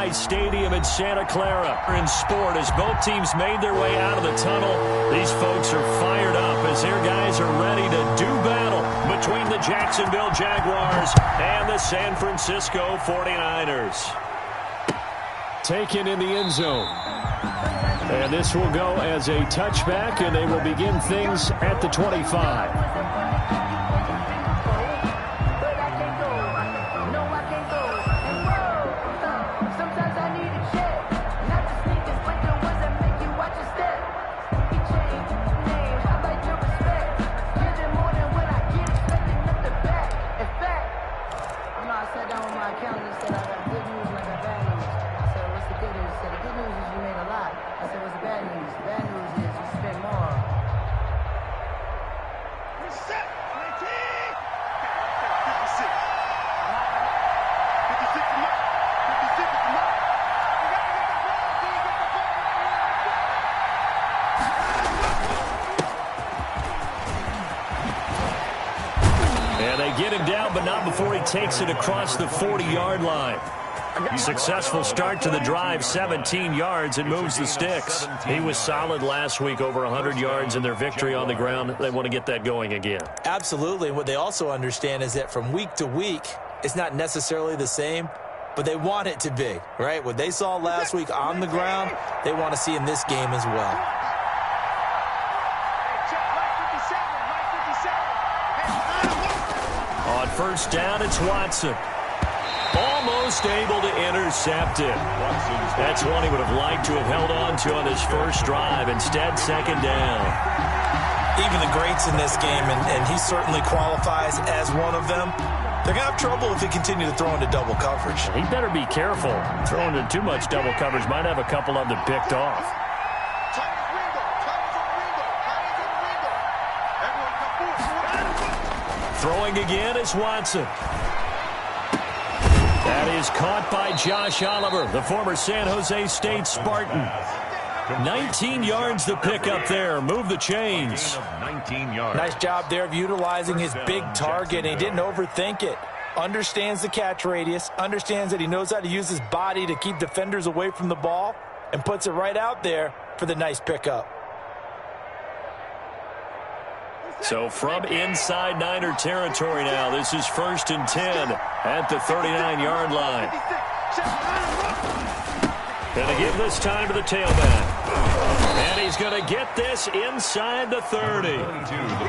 SoFi Stadium in Santa Clara. In sport, as both teams made their way out of the tunnel, these folks are fired up as their guys are ready to do battle between the Jacksonville Jaguars and the San Francisco 49ers. Taken in the end zone. And this will go as a touchback, and they will begin things at the 25. Get him down, but not before he takes it across the 40-yard line. Successful start to the drive, 17 yards, and moves the sticks. He was solid last week, over 100 yards in their victory on the ground. They want to get that going again. Absolutely. What they also understand is that from week to week, it's not necessarily the same, but they want it to be, right? What they saw last week on the ground, they want to see in this game as well. On first down, it's Watson. Almost able to intercept it. That's one he would have liked to have held on to on his first drive. Instead, second down. Even the greats in this game, and he certainly qualifies as one of them, they're going to have trouble if they continue to throw into double coverage. He better be careful. Throwing into too much double coverage might have a couple of them picked off. Throwing again is Watson. That is caught by Josh Oliver, the former San Jose State Spartan. 19 yards the pick up there. Move the chains. 19 yards. Nice job there of utilizing his big target. He didn't overthink it. Understands the catch radius. Understands that he knows how to use his body to keep defenders away from the ball. And puts it right out there for the nice pickup. So from inside Niner territory now, this is 1st and 10 at the 39-yard line. Going to give this time to the tailback. And he's going to get this inside the 30.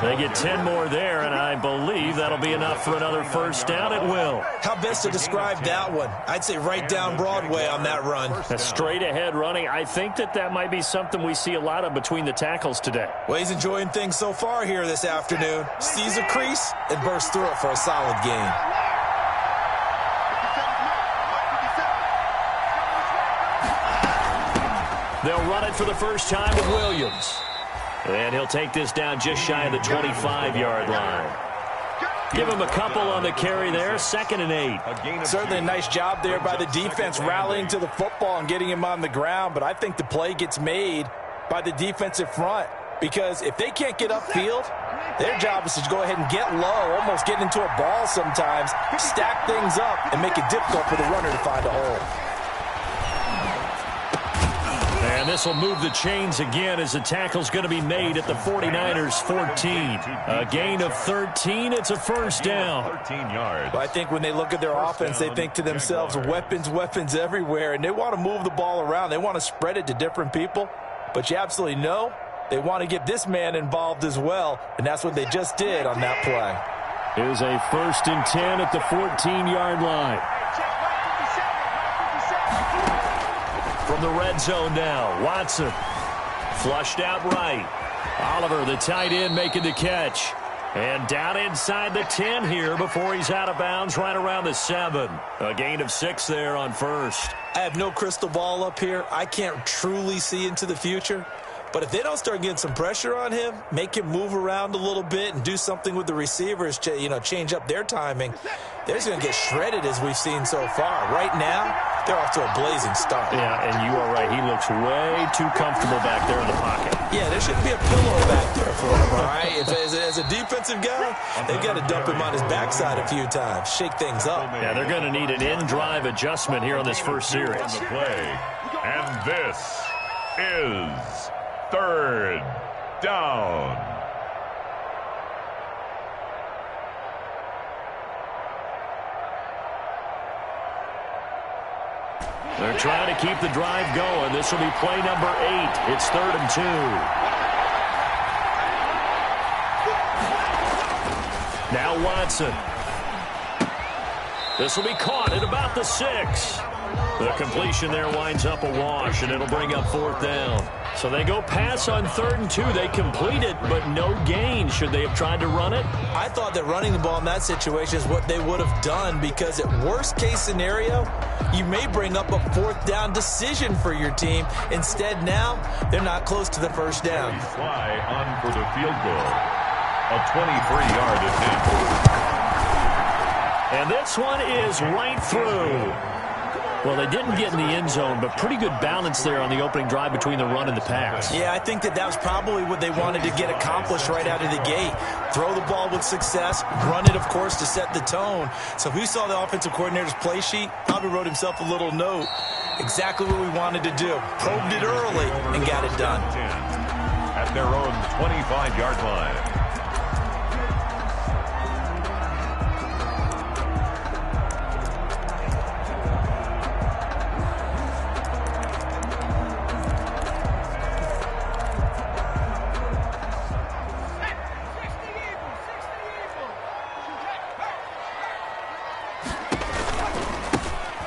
They get 10 more there, and I believe that'll be enough for another first down. It will. How best to describe that one? I'd say right down Broadway on that run. A straight-ahead running. I think that might be something we see a lot of between the tackles today. Well, he's enjoying things so far here this afternoon. Sees a crease and bursts through it for a solid gain. They'll run it for the first time with Williams. And he'll take this down just shy of the 25-yard line. Give him a couple on the carry there, 2nd and 8. Certainly a nice job there by the defense rallying to the football and getting him on the ground, but I think the play gets made by the defensive front because if they can't get upfield, their job is to go ahead and get low, almost get into a ball sometimes, stack things up, and make it difficult for the runner to find a hole. And this will move the chains again as the tackle's going to be made at the 49ers 14. A gain of 13. It's a first down. 13 yards. Well, I think when they look at their offense, they think to themselves, weapons everywhere, and they want to move the ball around. They want to spread it to different people, but you absolutely know they want to get this man involved as well, and that's what they just did on that play. Here's a 1st and 10 at the 14-yard line. From the red zone now, Watson flushed out right. Oliver, the tight end, making the catch. And down inside the 10 here before he's out of bounds right around the 7. A gain of 6 there on first. I have no crystal ball up here. I can't truly see into the future. But if they don't start getting some pressure on him, make him move around a little bit and do something with the receivers to, change up their timing, they're just going to get shredded as we've seen so far. Right now, they're off to a blazing start. Yeah, and you are right. He looks way too comfortable back there in the pocket. Yeah, there shouldn't be a pillow back there for him, all right? As a defensive guy, they've got to dump him on his backside a few times, shake things up. Yeah, they're going to need an in-drive adjustment here on this first series. And this is third down. They're trying to keep the drive going. This will be play number 8. It's 3rd and 2. Now Watson. This will be caught at about the 6. The completion there winds up a wash, and it'll bring up 4th down. So they go pass on 3rd and 2. They complete it, but no gain. Should they have tried to run it? I thought that running the ball in that situation is what they would have done, because at worst case scenario, you may bring up a 4th down decision for your team. Instead, now, they're not close to the first down. Fly on for the field goal. A 23-yard attempt. And this one is right through. Well, they didn't get in the end zone, but pretty good balance there on the opening drive between the run and the pass. Yeah, I think that was probably what they wanted to get accomplished right out of the gate. Throw the ball with success, run it, of course, to set the tone. So who saw the offensive coordinator's play sheet? Probably wrote himself a little note. Exactly what we wanted to do. Probed it early and got it done. At their own 25-yard line.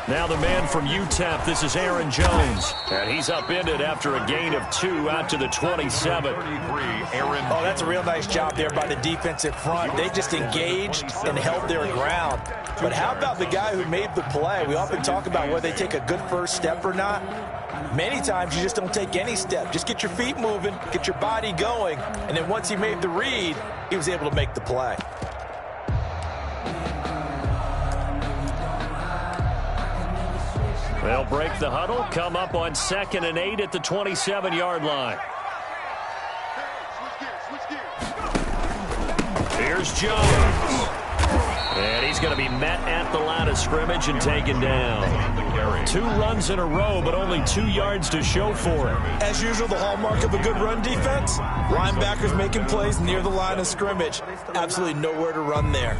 Now the man from UTEP, this is Aaron Jones. And he's upended after a gain of 2 out to the 27. Oh, that's a real nice job there by the defensive front. They just engaged and held their ground. But how about the guy who made the play? We often talk about whether they take a good first step or not. Many times you just don't take any step. Just get your feet moving, get your body going, and then once he made the read, he was able to make the play. They'll break the huddle, come up on 2nd and 8 at the 27-yard line. Here's Jones. And he's going to be met at the line of scrimmage and taken down. 2 runs in a row, but only 2 yards to show for it. As usual, the hallmark of a good run defense, linebackers making plays near the line of scrimmage. Absolutely nowhere to run there.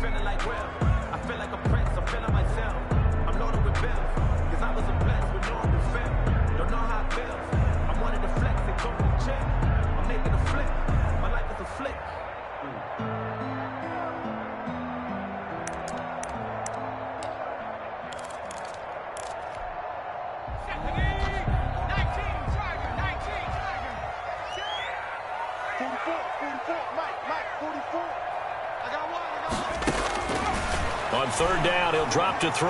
On 3rd down, he'll drop to throw.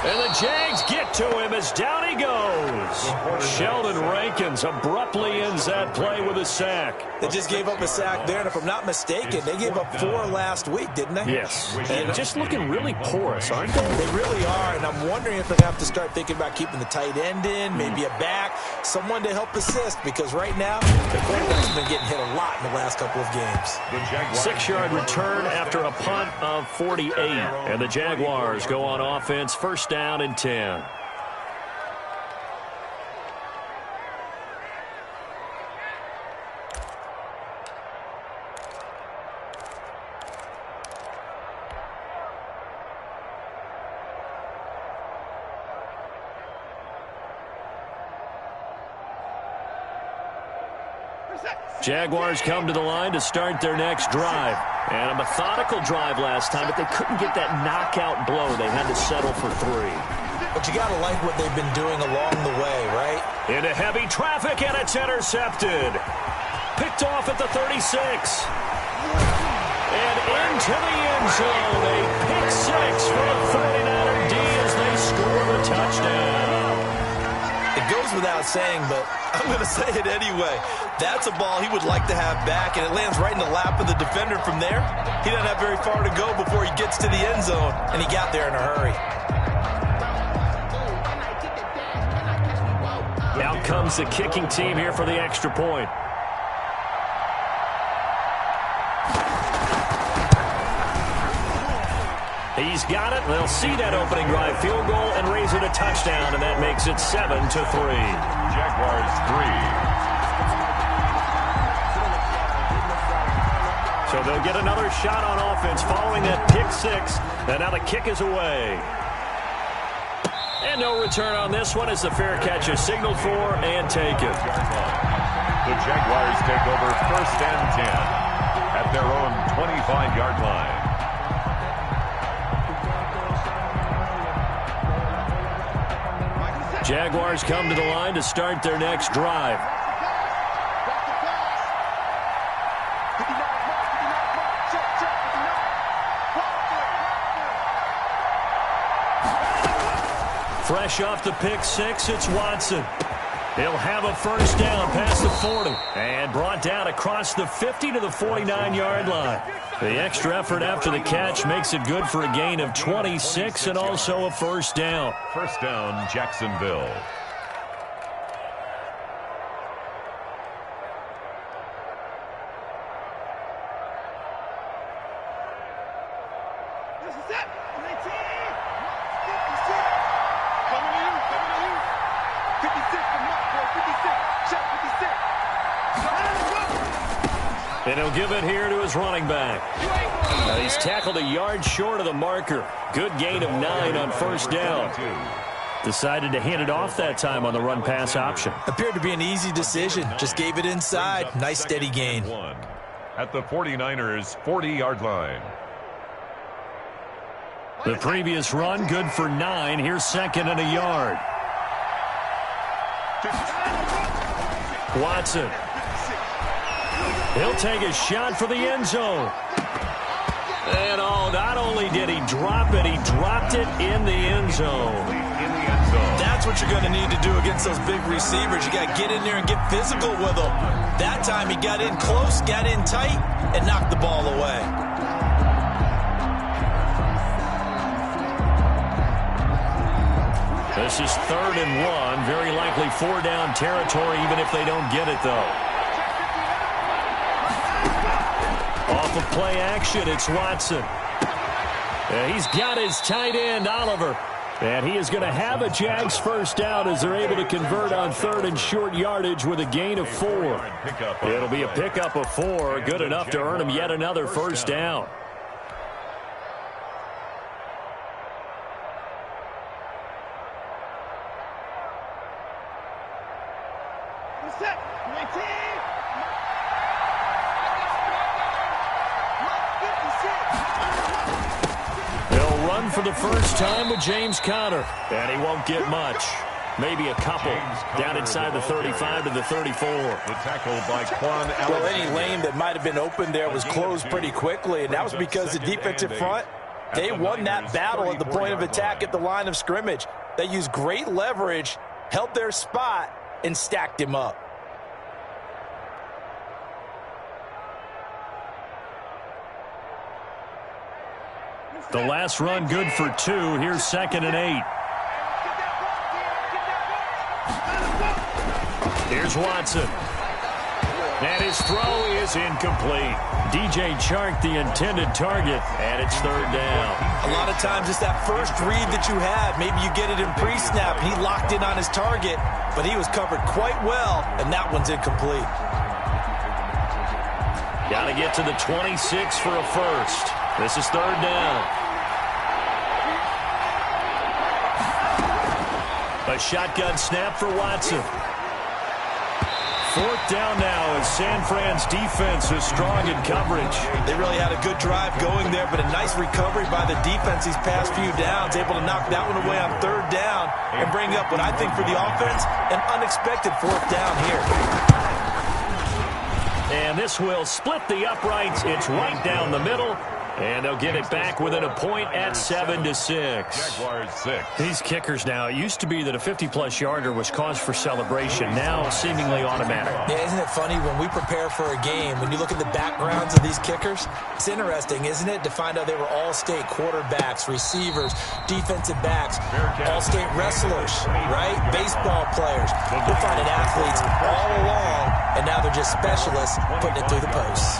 And the Jags get to him as down he goes. Sheldon Rankins abruptly ends that play with a sack. They just gave up a sack there, and if I'm not mistaken, they gave up 4 last week, didn't they? Yes. And just looking really porous, aren't they? They really are, and I'm wondering if they have to start thinking about keeping the tight end in, maybe a back, someone to help assist, because right now, the quarterback's been getting hit a lot in the last couple of games. 6-yard return after a punt of 48. And the Jaguars go on offense, 1st down and 10. Jaguars come to the line to start their next drive. And a methodical drive last time, but they couldn't get that knockout blow. They had to settle for 3. But you got to like what they've been doing along the way, right? Into heavy traffic, and it's intercepted. Picked off at the 36. And into the end zone. A pick 6 for the 49er D as they score the touchdown. It goes without saying, but I'm going to say it anyway. That's a ball he would like to have back, and it lands right in the lap of the defender from there. He doesn't have very far to go before he gets to the end zone, and he got there in a hurry. comes the kicking team here for the extra point. He's got it. They'll see that opening drive field goal and raise it a touchdown, and that makes it 7-3. Jaguars 3. So they'll get another shot on offense following that pick six, and now the kick is away. And no return on this one as the fair catch is signaled for and taken. The Jaguars take over 1st and 10 at their own 25-yard line. Jaguars come to the line to start their next drive. Fresh off the pick six, it's Watson. He'll have a first down past the 40 and brought down across the 50 to the 49-yard line. The extra effort after the catch makes it good for a gain of 26 and also a first down. First down, Jacksonville. And he'll give it here to his running back. Now he's tackled a yard short of the marker. Good gain of 9 on first down. Decided to hand it off that time on the run-pass option. Appeared to be an easy decision. Just gave it inside. Nice steady gain. At the 49ers' 40-yard line. The previous run good for 9. Here's second and a yard. Watson. He'll take a shot for the end zone. And not only did he drop it, he dropped it in the end zone. That's what you're going to need to do against those big receivers. You got to get in there and get physical with them. That time he got in close, got in tight, and knocked the ball away. This is 3rd and 1. Very likely 4-down territory, even if they don't get it, though. Off of play action, it's Watson. He's got his tight end, Oliver. And he is going to have a Jags first down as they're able to convert on 3rd and short yardage with a gain of 4. It'll be a pickup of 4, good enough to earn him yet another first down. For the first time with James Conner, and he won't get much. Maybe a couple down inside the 35 to the 34. The tackle by Quan Allen. Well, any lane that might have been open there was closed pretty quickly, and that was because the defensive front, they won that battle at the point of attack at the line of scrimmage. They used great leverage, held their spot, and stacked him up. The last run good for 2. Here's 2nd and 8. Here's Watson. And his throw is incomplete. DJ Chark, the intended target, and it's 3rd down. A lot of times it's that first read that you have. Maybe you get it in pre-snap. He locked in on his target, but he was covered quite well, and that one's incomplete. Got to get to the 26 for a first. This is 3rd down. A shotgun snap for Watson. 4th down now as San Fran's defense is strong in coverage. They really had a good drive going there, but a nice recovery by the defense these past few downs, able to knock that one away on 3rd down and bring up what I think for the offense, an unexpected 4th down here. And this will split the uprights. It's right down the middle. And they'll get it back within a point at 7-6. Jaguars 6. These kickers now, it used to be that a 50-plus yarder was cause for celebration. Now seemingly automatic. Yeah, isn't it funny when we prepare for a game, when you look at the backgrounds of these kickers, it's interesting, isn't it, to find out they were all-state quarterbacks, receivers, defensive backs, all-state wrestlers, right? Baseball players. You're finding athletes all along, and now they're just specialists putting it through the posts.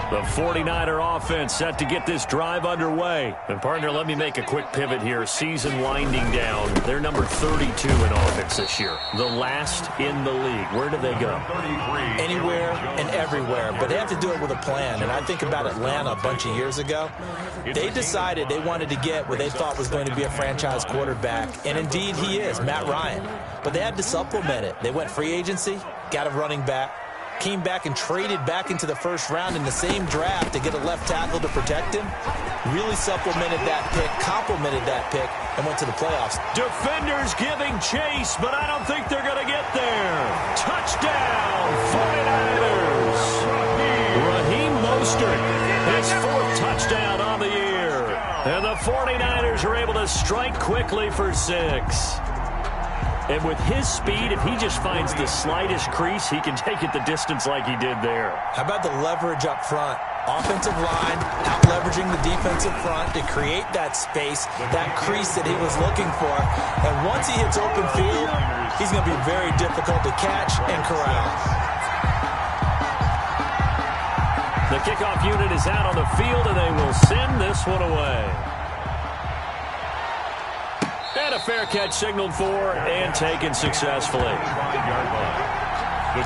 The 49er offense set to get this drive underway. And, partner, let me make a quick pivot here. Season winding down. They're number 32 in offense this year. The last in the league. Where do they go? Anywhere and everywhere. But they have to do it with a plan. And I think about Atlanta a bunch of years ago. They decided they wanted to get what they thought was going to be a franchise quarterback. And, indeed, he is, Matt Ryan. But they had to supplement it. They went free agency, got a running back, came back and traded back into the first round in the same draft to get a left tackle to protect him. Really supplemented that pick, complemented that pick, and went to the playoffs. Defenders giving chase, but I don't think they're going to get there. Touchdown, 49ers. Raheem Mostert, his 4th touchdown on the year. And the 49ers are able to strike quickly for 6. And with his speed, if he just finds the slightest crease, he can take it the distance like he did there. How about the leverage up front? Offensive line, out-leveraging the defensive front to create that space, that crease that he was looking for. And once he hits open field, he's going to be very difficult to catch and corral. The kickoff unit is out on the field, and they will send this one away. And a fair catch signaled for and taken successfully. The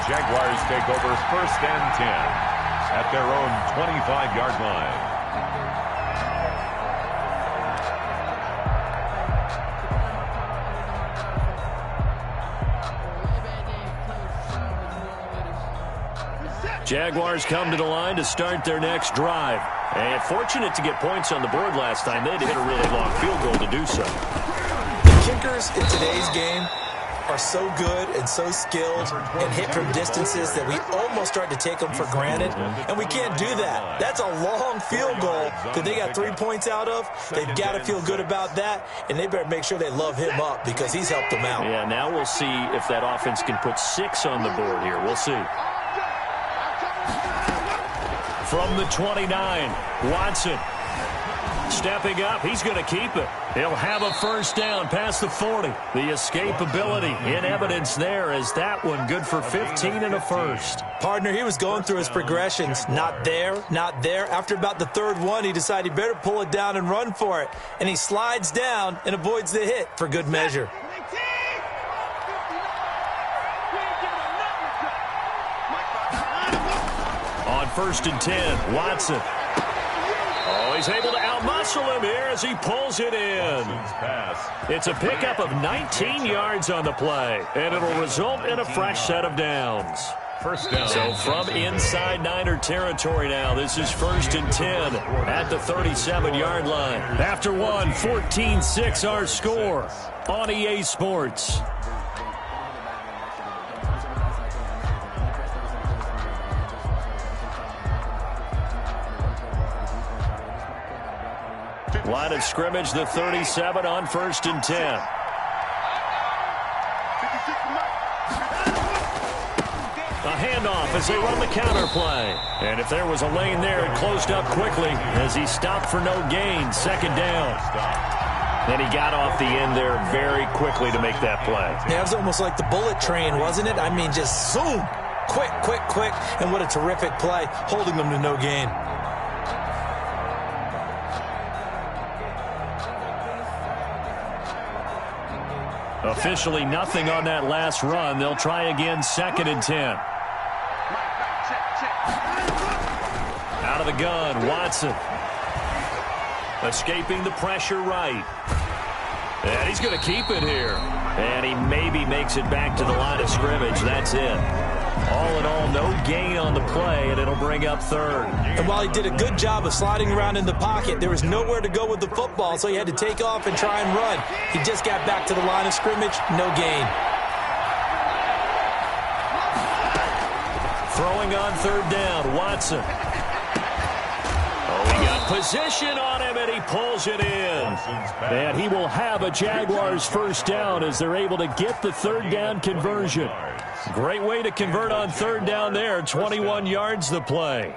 Jaguars take over 1st and 10 at their own 25-yard line. Jaguars come to the line to start their next drive. And fortunate to get points on the board last time. They had to hit a really long field goal to do so. Kickers in today's game are so good and so skilled and hit from distances that we almost start to take them for granted, and we can't do that. That's a long field goal that they got 3 points out of. They've got to feel good about that, and they better make sure they love him up because he's helped them out. Yeah, now we'll see if that offense can put 6 on the board here. We'll see. From the 29, Watson. Stepping up, he's going to keep it. He'll have a first down past the 40. The escapability in evidence there as that one good for 15 and a first. Partner, he was going through his progressions. Not there, not there. After about the 3rd one, he decided he better pull it down and run for it. And he slides down and avoids the hit for good measure. On 1st and 10, Watson. Oh, he's able to outmuscle him here as he pulls it in. It's a pickup of 19 yards on the play, and it'll result in a fresh set of downs. First down. So from inside Niner territory now, this is 1st and 10 at the 37-yard line. After one, 14-6 our score on EA Sports. Line of scrimmage, the 37 on 1st and 10. A handoff as they run the counter play. And if there was a lane there, it closed up quickly as he stopped for no gain. 2nd down. And he got off the end there very quickly to make that play. Yeah, it was almost like the bullet train, wasn't it? I mean, just zoom. Quick, quick, quick. And what a terrific play, holding them to no gain. Officially nothing on that last run. They'll try again 2nd and 10. Out of the gun, Watson. Escaping the pressure right. And he's going to keep it here. And he maybe makes it back to the line of scrimmage. That's it. All in all, no gain on the play, and it'll bring up 3rd. And while he did a good job of sliding around in the pocket, there was nowhere to go with the football, so he had to take off and try and run. He just got back to the line of scrimmage, no gain. Throwing on third down, Watson. Oh, he got position on him, and he pulls it in. And he will have a Jaguars first down as they're able to get the third down conversion. Great way to convert on third down there. 21 yards the play.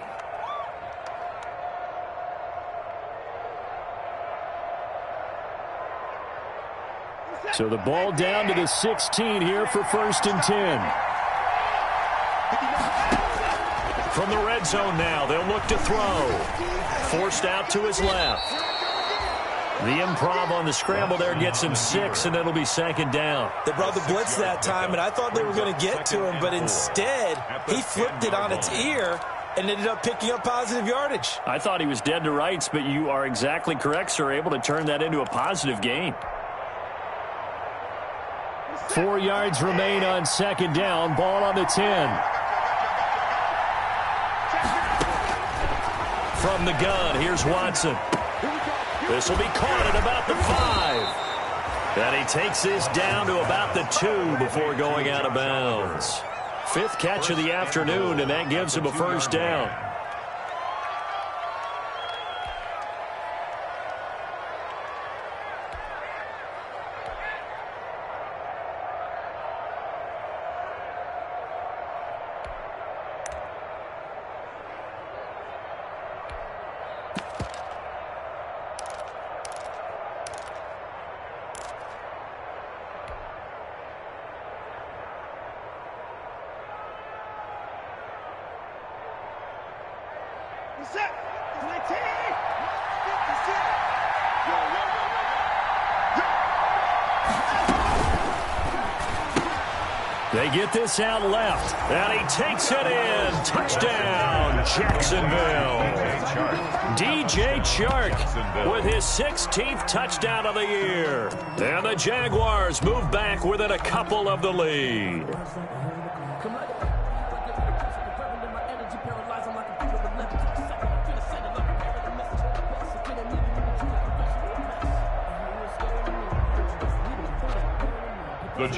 So the ball down to the 16 here for 1st and 10. From the red zone now, they'll look to throw. Forced out to his left. The improv on the scramble there gets him 6, and it'll be 2nd down. They brought the blitz that time, and I thought they were going to get to him, but instead he flipped it on its ear and ended up picking up positive yardage. I thought he was dead to rights, but you are exactly correct, sir. Able to turn that into a positive gain. 4 yards remain on 2nd down. Ball on the 10. From the gun, here's Watson. This will be caught at about the 5. And he takes this down to about the 2 before going out of bounds. 5th catch of the afternoon, and that gives him a first down. They get this out left, and he takes it in. Touchdown, Jacksonville. DJ Chark with his 16th touchdown of the year. And the Jaguars move back within a couple of the lead.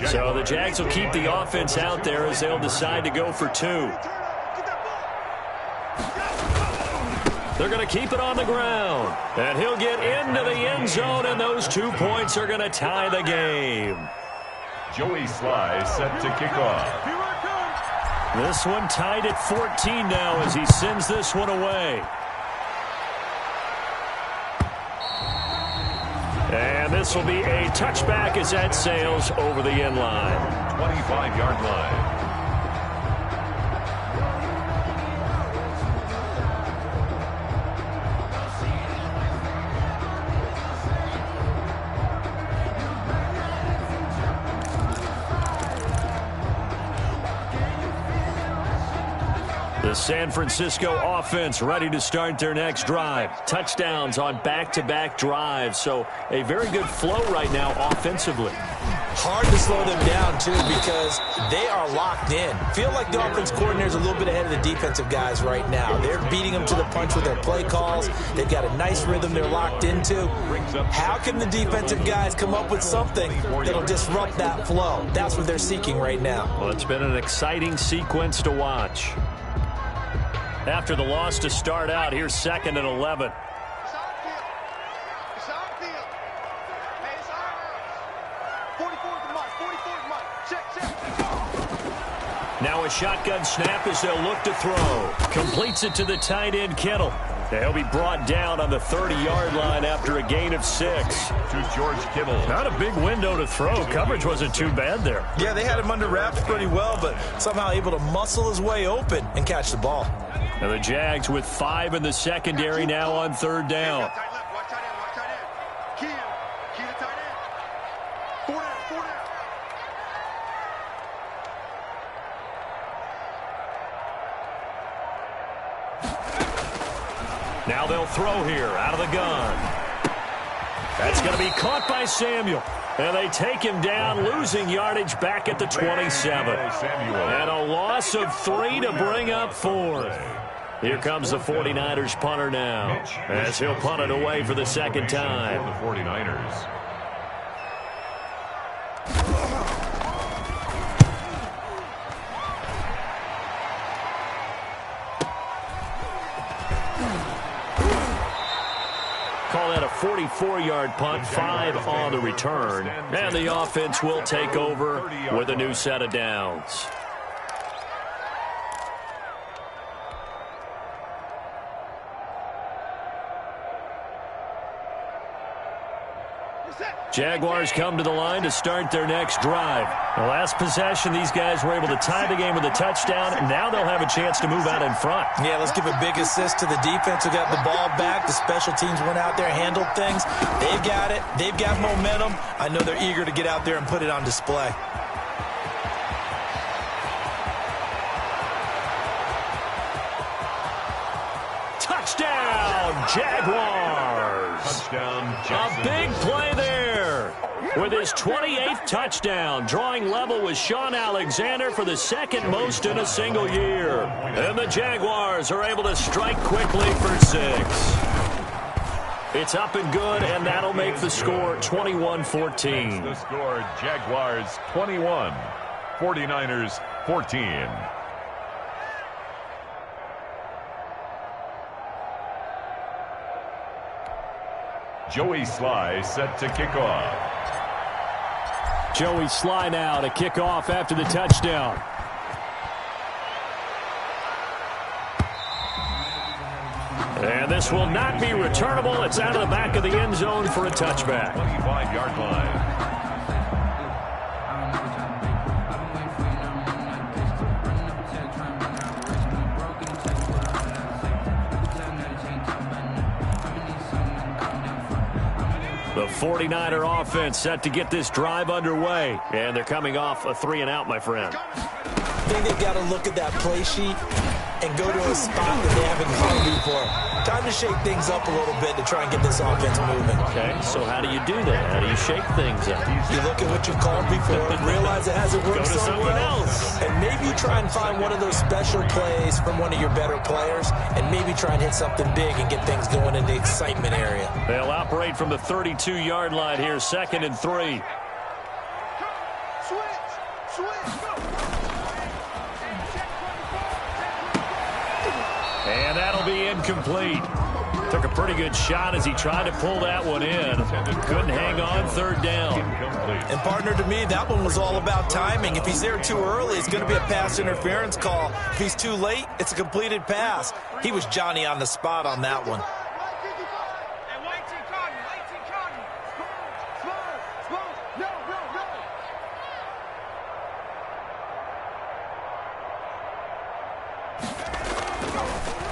So the Jags will keep the offense out there as they'll decide to go for 2. They're going to keep it on the ground. And he'll get into the end zone, and those 2 points are going to tie the game. Joey Sly set to kick off. This one tied at 14 now as he sends this one away. And this will be a touchback as that sails over the end line. 25-yard line. The San Francisco offense ready to start their next drive. Touchdowns on back-to-back drives, so a very good flow right now offensively. Hard to slow them down, too, because they are locked in. Feel like the offense coordinator is a little bit ahead of the defensive guys right now. They're beating them to the punch with their play calls. They've got a nice rhythm they're locked into. How can the defensive guys come up with something that'll disrupt that flow? That's what they're seeking right now. Well, it's been an exciting sequence to watch. After the loss to start out, here's 2nd and 11. Now a shotgun snap as they'll look to throw. Completes it to the tight end, Kittle. They'll be brought down on the 30-yard line after a gain of 6. To George Kittle. Not a big window to throw. Coverage wasn't too bad there. Yeah, they had him under wraps pretty well, but somehow able to muscle his way open and catch the ball. And the Jags with 5 in the secondary now on 3rd down. Now they'll throw here out of the gun. That's going to be caught by Samuel. And they take him down, losing yardage back at the 27. And a loss of 3 to bring up 4th. Here comes the 49ers punter now, as he'll punt it away for the 2nd time. The 49ers. 44-yard punt, 5 on the return. And the offense will take over with a new set of downs. Jaguars come to the line to start their next drive. The last possession, these guys were able to tie the game with a touchdown, and now they'll have a chance to move out in front. Yeah, let's give a big assist to the defense who got the ball back. The special teams went out there, handled things. They've got it. They've got momentum. I know they're eager to get out there and put it on display. Touchdown, Jaguars! Touchdown, a big play there. With his 28th touchdown, drawing level with Sean Alexander for the second most in a single year. And the Jaguars are able to strike quickly for 6. It's up and good, and that'll make the score 21-14. The score, Jaguars 21, 49ers 14. Joey Sly set to kick off. Joey Sly now to kick off after the touchdown. And this will not be returnable. It's out of the back of the end zone for a touchback. 25-yard line. The 49er offense set to get this drive underway. And they're coming off a 3-and-out, my friend. I think they've got to look at that play sheet and go to a spot that they haven't gone before. Time to shake things up a little bit to try and get this offense moving. Okay, so how do you do that? How do you shake things up? You look at what you've called before and realize it hasn't worked Go to so someone well. else. And maybe you try and find one of those special plays from one of your better players and maybe try and hit something big and get things going in the excitement area. They'll operate from the 32-yard line here, 2nd and 3. And that'll be incomplete. Took a pretty good shot as he tried to pull that one in. Couldn't hang on, 3rd down. And partner, to me, that one was all about timing. If he's there too early, it's going to be a pass interference call. If he's too late, it's a completed pass. He was Johnny on the spot on that one.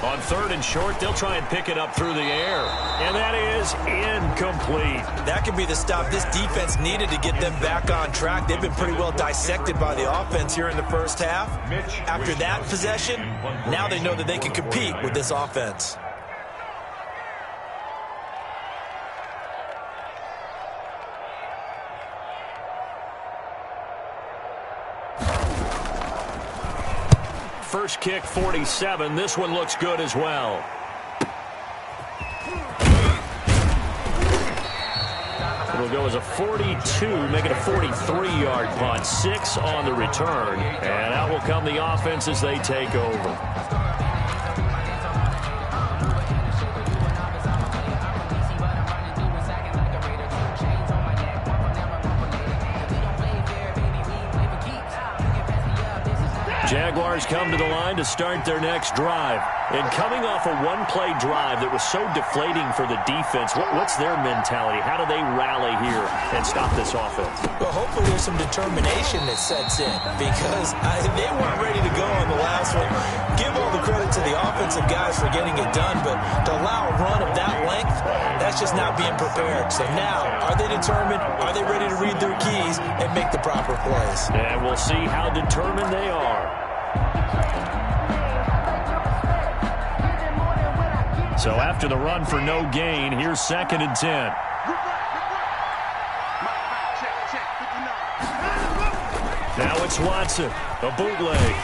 On 3rd and short, they'll try and pick it up through the air. And that is incomplete. That could be the stop this defense needed to get them back on track. They've been pretty well dissected by the offense here in the first half. After that possession, now they know that they can compete with this offense. First kick, 47. This one looks good as well. It'll go as a 42, make it a 43-yard punt. 6 on the return. And out will come the offense as they take over. Jaguars come to the line to start their next drive. And coming off a one-play drive that was so deflating for the defense, what's their mentality? How do they rally here and stop this offense? Well, hopefully there's some determination that sets in because they weren't ready to go on the last one. Give all the credit to the offensive guys for getting it done, but to allow a run of that length, that's just not being prepared. So now, are they determined? Are they ready to read their keys and make the proper plays? And we'll see how determined they are. So after the run for no gain, here's 2nd and 10. Now it's Watson, a bootleg.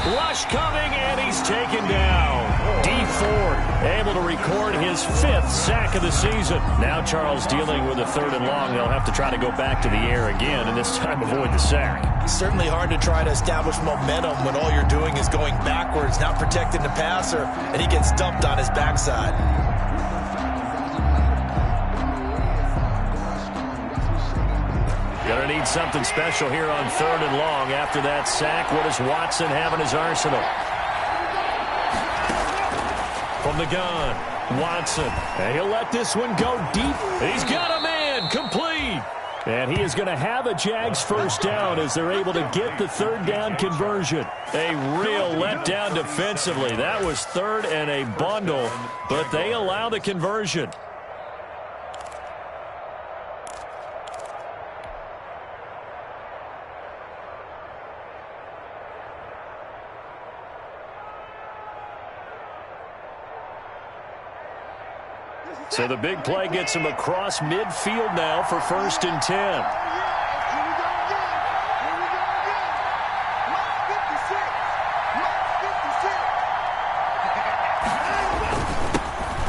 Rush coming, and he's taken down. D Ford able to record his 5th sack of the season. Now Charles dealing with a 3rd and long. They'll have to try to go back to the air again, and this time avoid the sack. It's certainly hard to try to establish momentum when all you're doing is going backwards, not protecting the passer, and he gets dumped on his backside. Going to need something special here on 3rd and long. After that sack, what does Watson have in his arsenal? From the gun, Watson. And he'll let this one go deep. He's got a man, complete. And he is going to have a Jags first down as they're able to get the 3rd down conversion. A real letdown defensively. That was 3rd and a bundle, but they allow the conversion. So the big play gets him across midfield now for 1st and 10.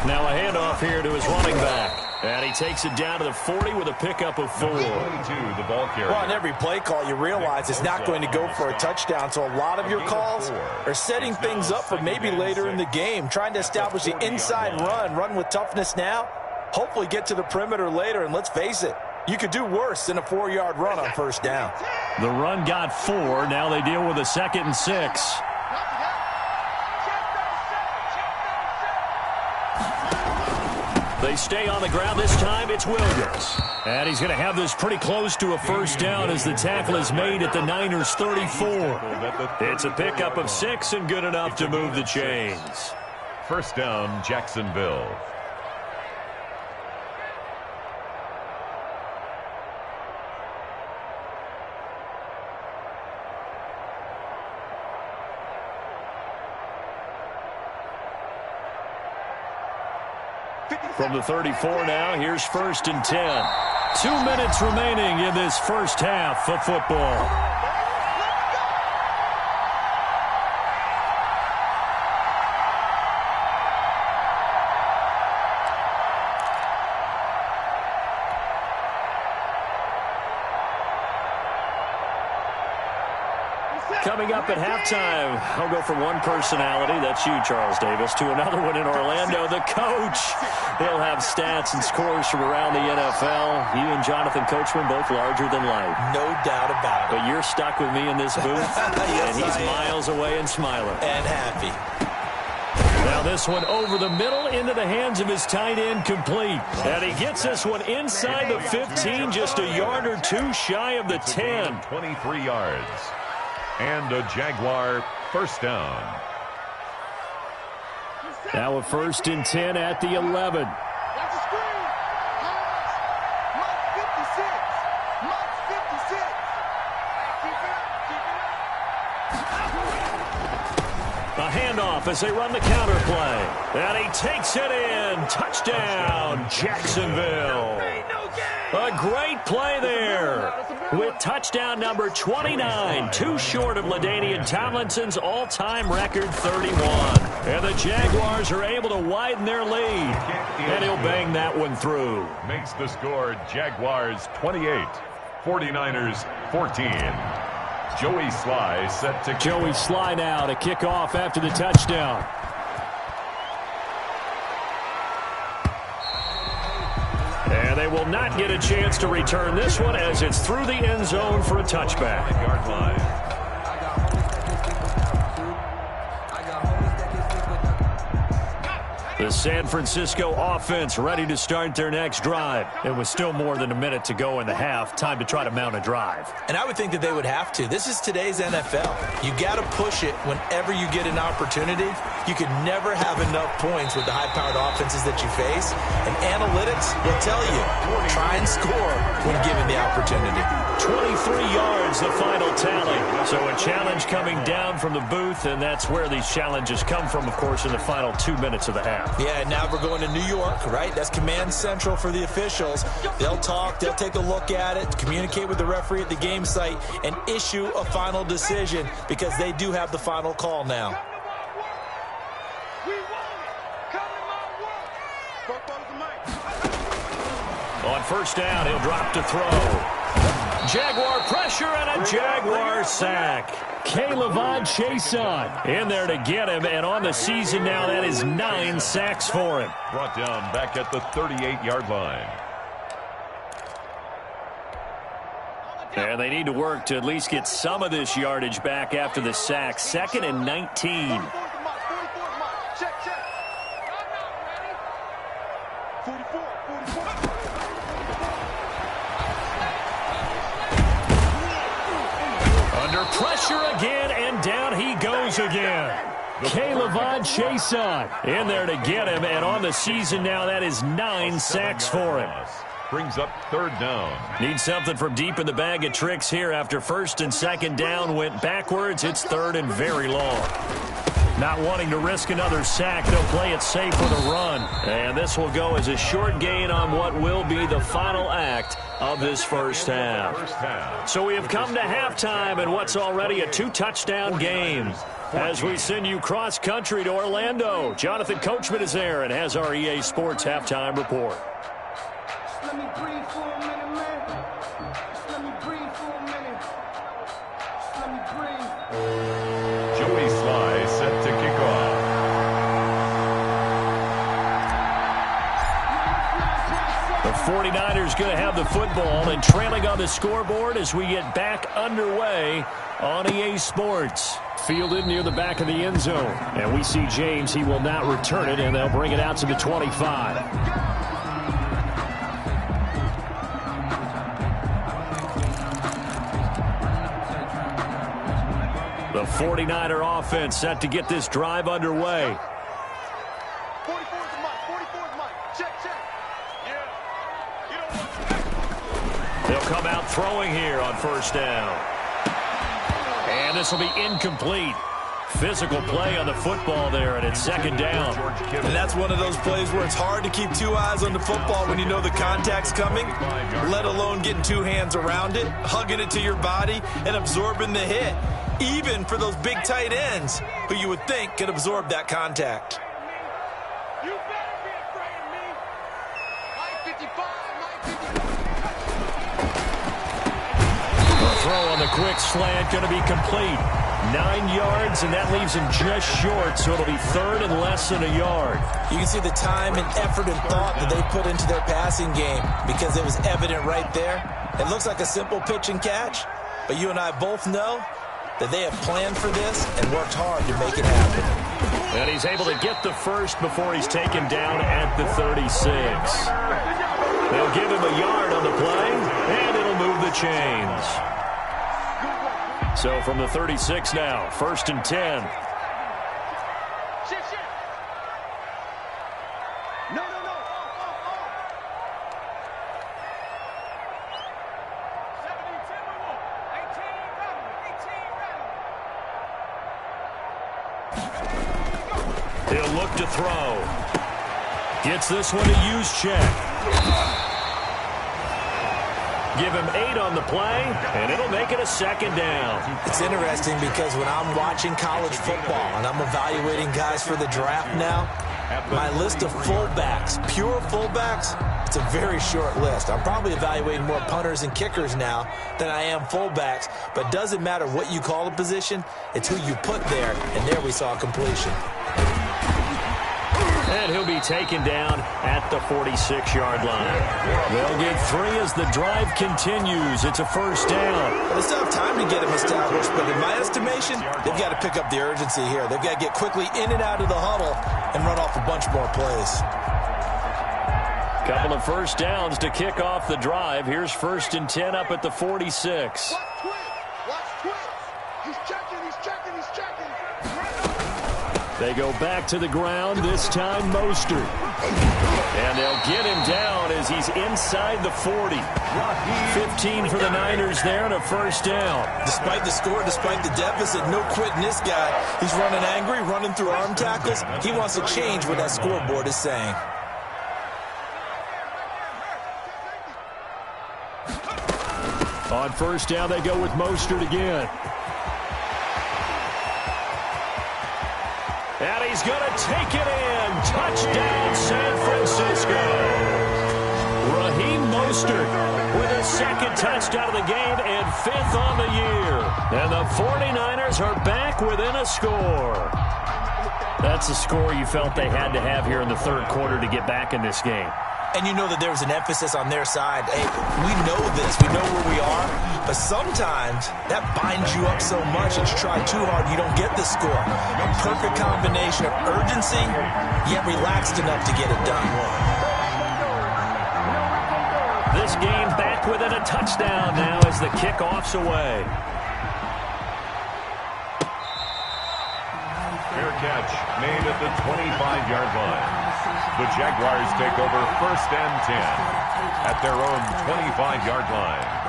Now a handoff here to his running back. And he takes it down to the 40 with a pickup of 4. The ball carrier. Well, on every play call, you realize it's not going to go for a touchdown. So a lot of your calls are setting things up for maybe later in the game, trying to establish the inside run with toughness now, hopefully get to the perimeter later. And let's face it, you could do worse than a 4-yard run on 1st down. The run got 4. Now they deal with a 2nd and 6. They stay on the ground. This time it's Williams. And he's going to have this pretty close to a 1st down as the tackle is made at the Niners' 34. It's a pickup of 6 and good enough to move the chains. 1st down, Jacksonville. From the 34 now, here's 1st and 10. 2 minutes remaining in this first half of football. Coming up at halftime, I'll go from one personality, that's you, Charles Davis, to another one in Orlando, the coach. He'll have stats and scores from around the NFL. You and Jonathan Coachman both larger than life. No doubt about it. But you're stuck with me in this booth, Yes, and he's miles away and smiling. And happy. Now this one over the middle into the hands of his tight end, complete. And he gets this one inside the 15, just a yard or 2 shy of the 10. 23 yards. And a Jaguar 1st down. Now a 1st and 10 at the 11. A handoff as they run the counter play. And he takes it in. Touchdown, Jacksonville. A great play there. With touchdown number 29, too short of LaDainian Tomlinson's all-time record 31. And the Jaguars are able to widen their lead. And he'll bang that one through. Makes the score Jaguars 28, 49ers 14. Joey Sly set to... Joey Sly now to kick off after the touchdown. And they will not get a chance to return this one as it's through the end zone for a touchback. Yard line. The San Francisco offense ready to start their next drive. It was still more than a minute to go in the half. Time to try to mount a drive. And I would think that they would have to. This is today's NFL. You got to push it whenever you get an opportunity. You can never have enough points with the high-powered offenses that you face. And analytics will tell you, try and score when given the opportunity. 23 yards, the final tally. So a challenge coming down from the booth, and that's where these challenges come from, of course, in the final 2 minutes of the half. Yeah, and now we're going to New York, right? That's command central for the officials. They'll talk, they'll take a look at it, communicate with the referee at the game site, and issue a final decision because they do have the final call now. On 1st down, he'll drop to throw. Jaguar pressure and a Jaguar sack. K'Lavon Chaisson in there to get him, and on the season now, that is 9 sacks for him. Brought down back at the 38-yard line. And they need to work to at least get some of this yardage back after the sack. 2nd and 19. Under pressure again, and down he goes again. K'Lavon Chason in there to get him, and on the season now, that is 9 sacks for him. Brings up 3rd down. Need something from deep in the bag of tricks here. After 1st and 2nd down went backwards, it's 3rd and very long. Not wanting to risk another sack, they'll play it safe with a run. And this will go as a short gain on what will be the final act of this first half. So we have come to halftime in what's already a 2-touchdown game. As we send you cross-country to Orlando, Jonathan Coachman is there and has our EA Sports halftime report. Let me breathe for a minute, man. Just let me breathe for a minute. Just let me breathe. Joey Sly set to kick off. The 49ers going to have the football and trailing on the scoreboard as we get back underway on EA Sports. Fielded near the back of the end zone. And we see James. He will not return it, and they'll bring it out to the 25. The 49er offense set to get this drive underway. 44 is mine. 44 is mine. Check. They'll come out throwing here on 1st down. And this will be incomplete. Physical play on the football there, and it's 2nd down. And that's one of those plays where it's hard to keep 2 eyes on the football when you know the contact's coming, let alone getting 2 hands around it, hugging it to your body, and absorbing the hit. Even for those big tight ends who you would think could absorb that contact. You better be afraid of me. Mike 55, Mike 55. The throw on the quick slant going to be complete. 9 yards, and that leaves him just short, so it'll be 3rd and less than a yard. You can see the time and effort and thought that they put into their passing game because it was evident right there. It looks like a simple pitch and catch, but you and I both know that they have planned for this and worked hard to make it happen. And he's able to get the first before he's taken down at the 36. They'll give him a yard on the play, and it'll move the chains. So from the 36 now, 1st and 10. Shit. No. 18. He'll look to throw. Gets this one to use check. Give him 8 on the play, and it'll make it a 2nd down. It's interesting because when I'm watching college football and I'm evaluating guys for the draft now, my list of fullbacks, pure fullbacks, it's a very short list. I'm probably evaluating more punters and kickers now than I am fullbacks, but it doesn't matter what you call the position, it's who you put there, and there we saw completion. And he'll be taken down at the 46-yard line. They'll get 3 as the drive continues. It's a 1st down. They still have time to get him established, but in my estimation, they've got to pick up the urgency here. They've got to get quickly in and out of the huddle and run off a bunch more plays. Couple of 1st downs to kick off the drive. Here's 1st and 10 up at the 46. Watch Twitch. He's checking. They go back to the ground, this time Mostert. And they'll get him down as he's inside the 40. 15 for the Niners there and a 1st down. Despite the score, despite the deficit, no quitting this guy. He's running angry, running through arm tackles. He wants to change what that scoreboard is saying. On 1st down, they go with Mostert again. And he's going to take it in. Touchdown, San Francisco. Raheem Mostert with his 2nd touchdown of the game and 5th on the year. And the 49ers are back within a score. That's a score you felt they had to have here in the 3rd quarter to get back in this game. And you know that there's an emphasis on their side. Hey, we know this. We know where we are. But sometimes that binds you up so much that you try too hard, you don't get the score. A perfect combination of urgency, yet relaxed enough to get it done. This game back within a touchdown now as the kickoff's away. Fair catch made at the 25-yard line. The Jaguars take over 1st and 10 at their own 25-yard line.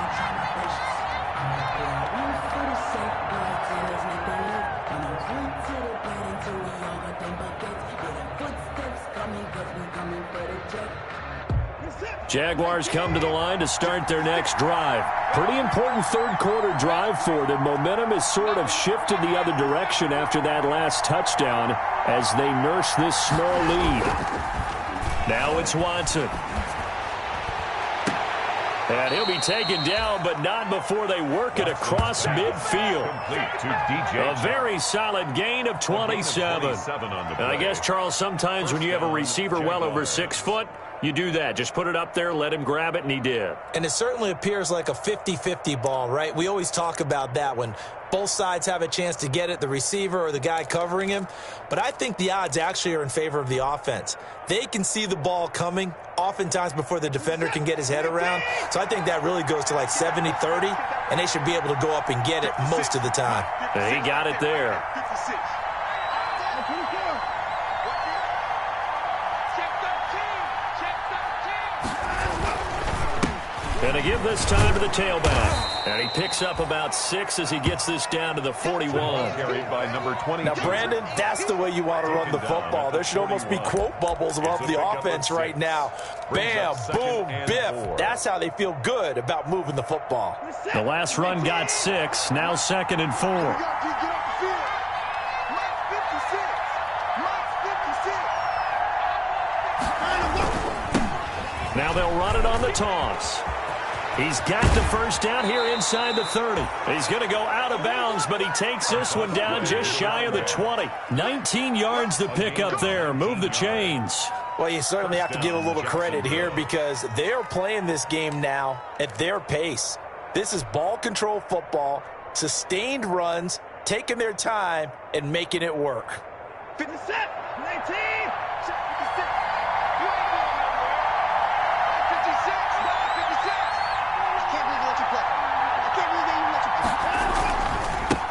Jaguars come to the line to start their next drive. Pretty important third-quarter drive for them. Momentum has sort of shifted the other direction after that last touchdown as they nurse this small lead. Now it's Watson. And he'll be taken down, but not before they work it across midfield. A very solid gain of 27. And I guess, Charles, sometimes when you have a receiver well over 6 foot, you do that. Just put it up there, let him grab it, and he did. And it certainly appears like a 50-50 ball, right? We always talk about that when both sides have a chance to get it, the receiver or the guy covering him. But I think the odds actually are in favor of the offense. They can see the ball coming oftentimes before the defender can get his head around. So I think that really goes to like 70-30, and they should be able to go up and get it most of the time. He got it there. And to give this time to the tailback. And he picks up about 6 as he gets this down to the 41. Carried by number 20. Now, Brandon, that's the way you want to run the football. There should almost be quote bubbles above the offense right now. Bam, boom, biff. That's how they feel good about moving the football. The last run got 6. Now 2nd and 4. Now they'll run it on the toss. He's got the first down here inside the 30. He's going to go out of bounds, but he takes this one down just shy of the 20. 19 yards to pick up there. Move the chains. Well, you certainly have to give a little credit here because they are playing this game now at their pace. This is ball control football, sustained runs, taking their time, and making it work. 57, 19.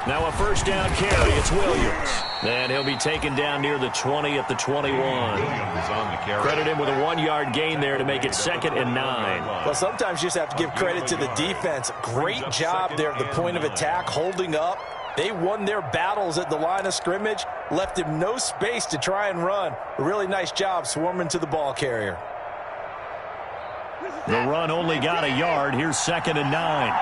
Now a first down carry. It's Williams. And he'll be taken down near the 20 at the 21. Credit him with a 1-yard gain there to make it 2nd and 9. Well, sometimes you just have to give credit to the defense. Great job there at the point of attack, holding up. They won their battles at the line of scrimmage, left him no space to try and run. A really nice job swarming to the ball carrier. The run only got a yard. Here's 2nd and 9.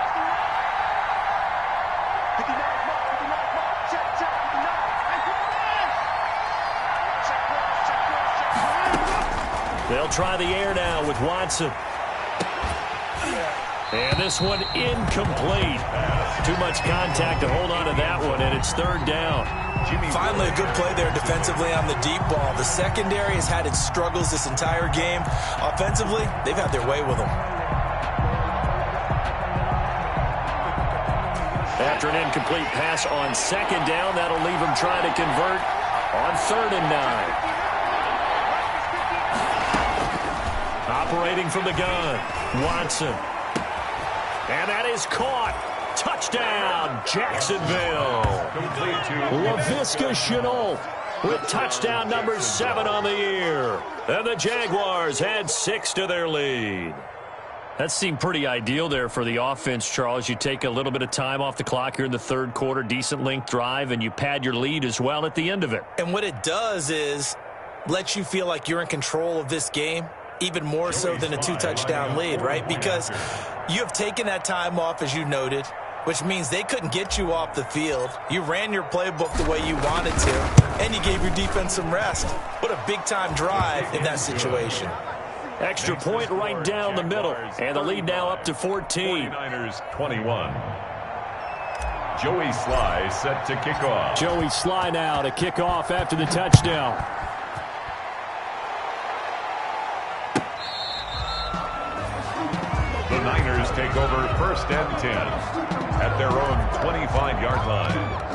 They'll try the air now with Watson. And this one incomplete. Too much contact to hold on to that one, and it's 3rd down. Finally, a good play there defensively on the deep ball. The secondary has had its struggles this entire game. Offensively, they've had their way with them. After an incomplete pass on 2nd down, that'll leave them trying to convert on 3rd and 9. Operating from the gun, Watson. And that is caught. Touchdown, Jacksonville. Laviska Shenault with touchdown number 7 on the year. And the Jaguars add 6 to their lead. That seemed pretty ideal there for the offense, Charles. You take a little bit of time off the clock here in the 3rd quarter, decent length drive, and you pad your lead as well at the end of it. And what it does is let you feel like you're in control of this game, even more so than a 2-touchdown lead, right? Because you have taken that time off, as you noted, which means they couldn't get you off the field. You ran your playbook the way you wanted to, and you gave your defense some rest. What a big-time drive in that situation. Extra point right down the middle, and the lead now up to 14. 49ers 21. Joey Sly set to kick off. Joey Sly now to kick off after the touchdown. The Niners take over 1st and 10 at their own 25-yard line.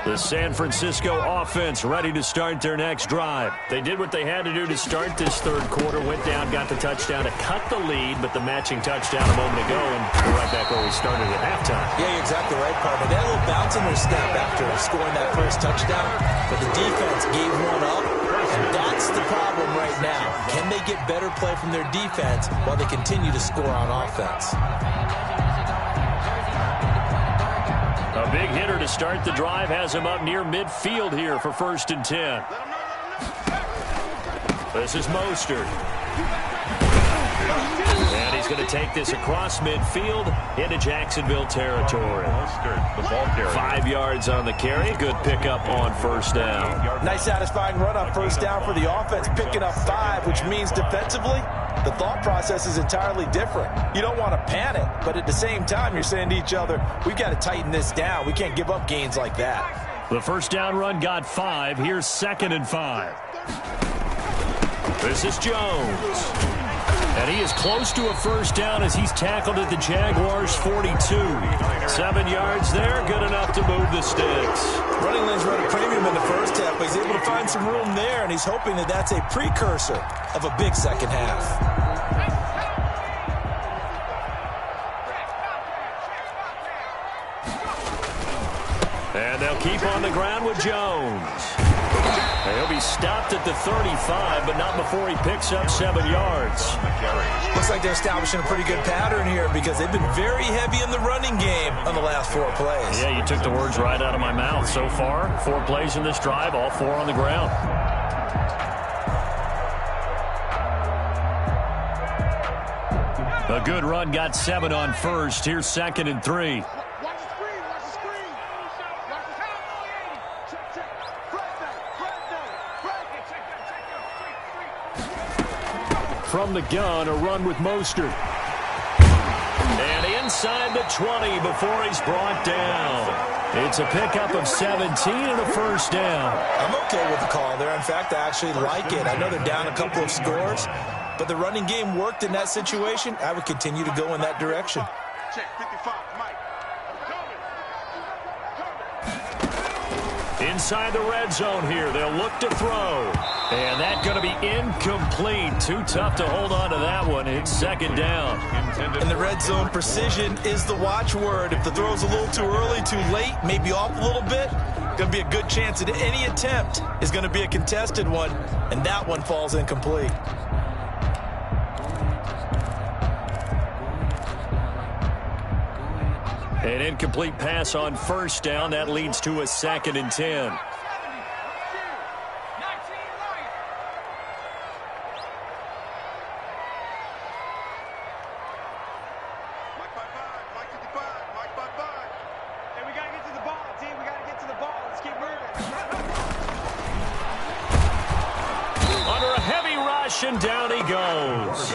The San Francisco offense ready to start their next drive. They did what they had to do to start this third quarter, went down, got the touchdown to cut the lead, but the matching touchdown a moment ago, and we're right back where we started at halftime. Yeah, you're exactly right, partner. They had a little bounce in their step after scoring that first touchdown, but the defense gave one up, and that's the problem right now. Can they get better play from their defense while they continue to score on offense? A big hitter to start the drive has him up near midfield here for 1st and 10. This is Mostert. And he's going to take this across midfield into Jacksonville territory. Mostert, the ball carrier. 5 yards on the carry. Good pickup on 1st down. Nice satisfying run on 1st down for the offense, picking up 5, which means defensively, the thought process is entirely different. You don't want to panic, but at the same time, you're saying to each other, we've got to tighten this down. We can't give up gains like that. The 1st down run got 5. Here's 2nd and 5. This is Jones. And he is close to a 1st down as he's tackled at the Jaguars' 42. 7 yards there, good enough to move the sticks. Running lanes run a premium in the first half, but he's able to find some room there, and he's hoping that that's a precursor of a big second half. And they'll keep on the ground with Jones. He'll be stopped at the 35, but not before he picks up 7 yards. Looks like they're establishing a pretty good pattern here because they've been very heavy in the running game on the last 4 plays. Yeah, you took the words right out of my mouth. So far, 4 plays in this drive, all 4 on the ground. A good run got 7 on 1st. Here's 2nd and 3. From the gun, a run with Mostert. And inside the 20 before he's brought down. It's a pickup of 17 and a 1st down. I'm okay with the call there. In fact, I actually like it. I know they're down a couple of scores, but the running game worked in that situation. I would continue to go in that direction. Check 55, Mike. Inside the red zone here, they'll look to throw. And that's going to be incomplete. Too tough to hold on to that one. It's 2nd down. In the red zone, precision is the watchword. If the throw's a little too early, too late, maybe off a little bit, going to be a good chance that any attempt is going to be a contested one, and that one falls incomplete. An incomplete pass on 1st down. That leads to a 2nd and 10. And down he goes.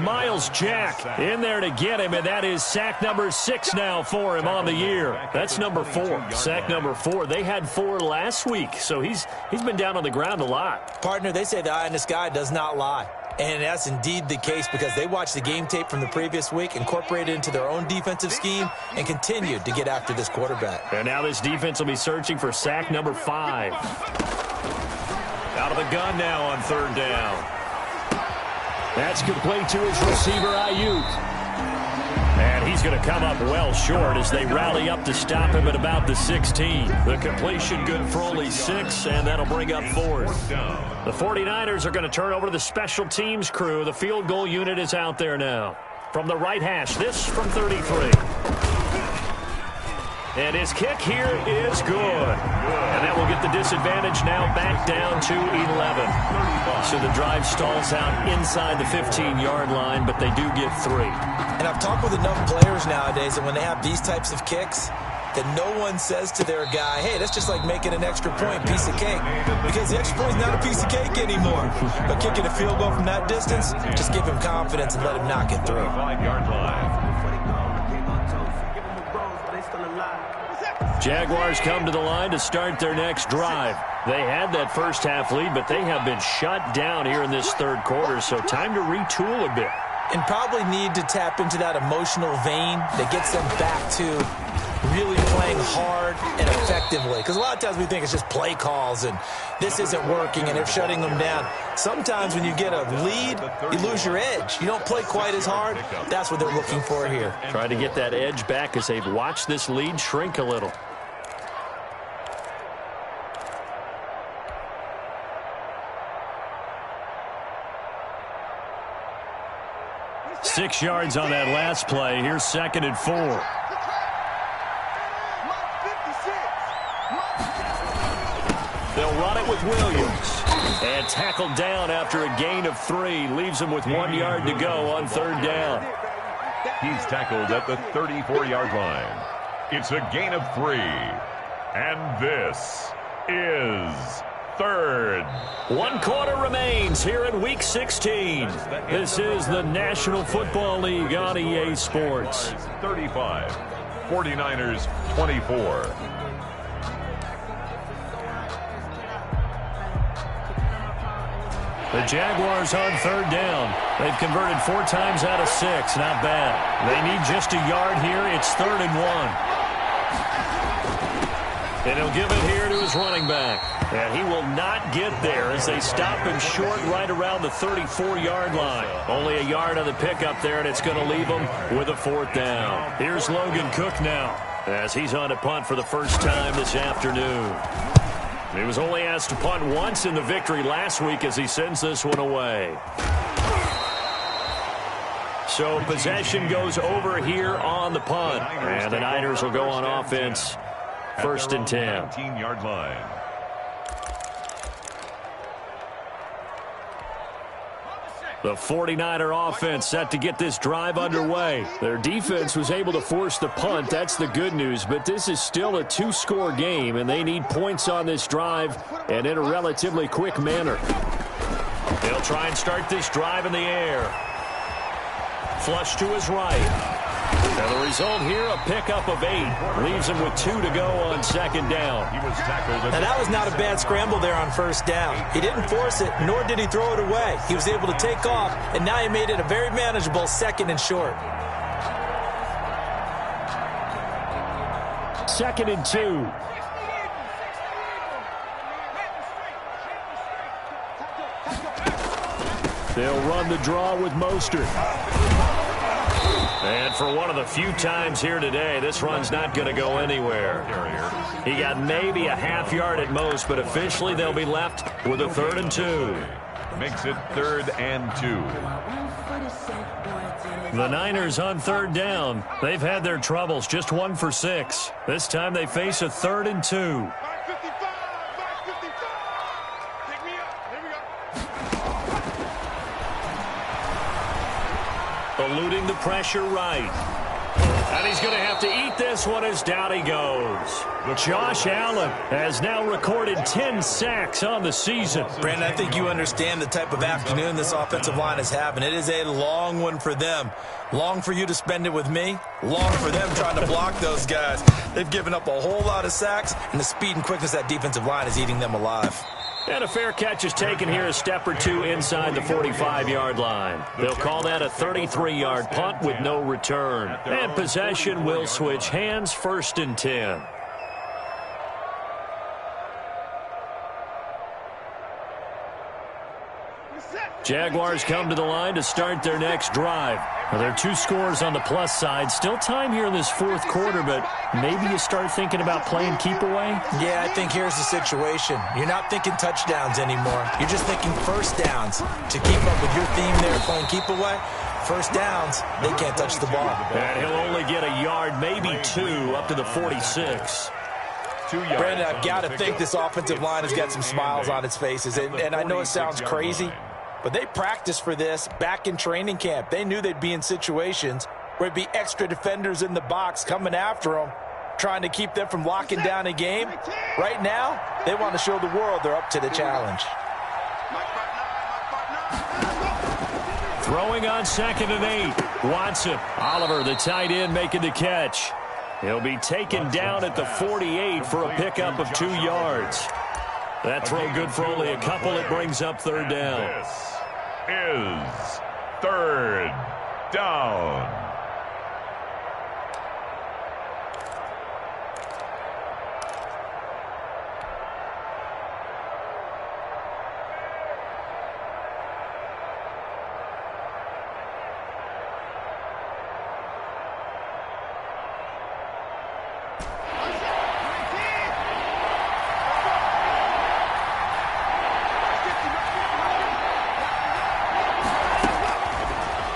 Miles Jack in there to get him, and that is sack number 6 now for him on the year. That's number 4. Sack number 4. They had 4 last week, so he's been down on the ground a lot. Partner, they say the eye in the sky does not lie. And that's indeed the case because they watched the game tape from the previous week, incorporated it into their own defensive scheme, and continued to get after this quarterback. And now this defense will be searching for sack number 5. Out of the gun now on 3rd down. That's complete to his receiver, Ayuk. And he's going to come up well short as they rally up to stop him at about the 16. The completion good for only 6, and that'll bring up 4th. The 49ers are going to turn over to the special teams crew. The field goal unit is out there now. From the right hash, this from 33. And his kick here is good. And that will get the disadvantage now back down to 11. So the drive stalls out inside the 15-yard line, but they do get 3. And I've talked with enough players nowadays that when they have these types of kicks, that no one says to their guy, hey, that's just like making an extra point, piece of cake. Because the extra point is not a piece of cake anymore. But kicking a field goal from that distance, just give him confidence and let him knock it through. 5-yard line. Jaguars come to the line to start their next drive. They had that first half lead, but they have been shut down here in this third quarter, so time to retool a bit. And probably need to tap into that emotional vein that gets them back to really playing hard and effectively. Because a lot of times we think it's just play calls and this isn't working and they're shutting them down. Sometimes when you get a lead, you lose your edge. You don't play quite as hard. That's what they're looking for here. Try to get that edge back as they've watched this lead shrink a little. Six yards on that last play. Here's 2nd and 4. They'll run it with Williams. And tackled down after a gain of 3. Leaves him with 1 yard to go on 3rd down. He's tackled at the 34-yard line. It's a gain of 3. And this is 3rd. 1 quarter remains here in Week 16. This is the National Football League on EA Sports. 35. 49ers 24. The Jaguars on 3rd down. They've converted 4 times out of 6. Not bad. They need just a yard here. It's 3rd and 1. And he'll give it here to his running back. And he will not get there as they stop him short right around the 34-yard line. Only a yard on the pickup there, and it's going to leave him with a 4th down. Here's Logan Cook now as he's on a punt for the first time this afternoon. He was only asked to punt once in the victory last week as he sends this one away. So possession goes over here on the punt. And the Niners will go on offense. 1st and 10. 19-yard line. The 49er offense set to get this drive underway. Their defense was able to force the punt. That's the good news. But this is still a 2-score game, and they need points on this drive and in a relatively quick manner. They'll try and start this drive in the air. Flush to his right. And the result here, a pickup of 8. Leaves him with 2 to go on 2nd down. He was tackled. Now, that was not a bad scramble there on 1st down. He didn't force it, nor did he throw it away. He was able to take off, and now he made it a very manageable 2nd and short. 2nd and 2. They'll run the draw with Mostert. And for one of the few times here today, this run's not going to go anywhere. He got maybe a half yard at most, but officially they'll be left with a 3rd and 2. Makes it 3rd and 2. The Niners on 3rd down. They've had their troubles, just 1 for 6. This time they face a 3rd and 2. Eluding the pressure right. And he's going to have to eat this one as down he goes. Josh Allen has now recorded 10 sacks on the season. Brandon, I think you understand the type of afternoon this offensive line is having. It is a long one for them. Long for you to spend it with me. Long for them trying to block those guys. They've given up a whole lot of sacks, and the speed and quickness of that defensive line is eating them alive. And a fair catch is taken here, a step or 2 inside the 45-yard line. They'll call that a 33-yard punt with no return. And possession will switch hands, 1st and 10. Jaguars come to the line to start their next drive. Well, there are 2 scores on the plus side. Still time here in this 4th quarter, but maybe you start thinking about playing keep away? Yeah, I think here's the situation. You're not thinking touchdowns anymore. You're just thinking 1st downs. To keep up with your theme there, playing keep away, 1st downs, they can't touch the ball. And he'll only get a yard, maybe 2, up to the 46. Brandon, I've got to think this offensive line has got some smiles on its faces. And I know it sounds crazy, but they practiced for this back in training camp. They knew they'd be in situations where there'd be extra defenders in the box coming after them, trying to keep them from locking down a game. Right now, they want to show the world they're up to the challenge. Throwing on 2nd and 8. Watson. Oliver, the tight end, making the catch. He'll be taken down at the 48 for a pickup of 2 yards. That throw good for only a couple. It brings up third down. This is third down.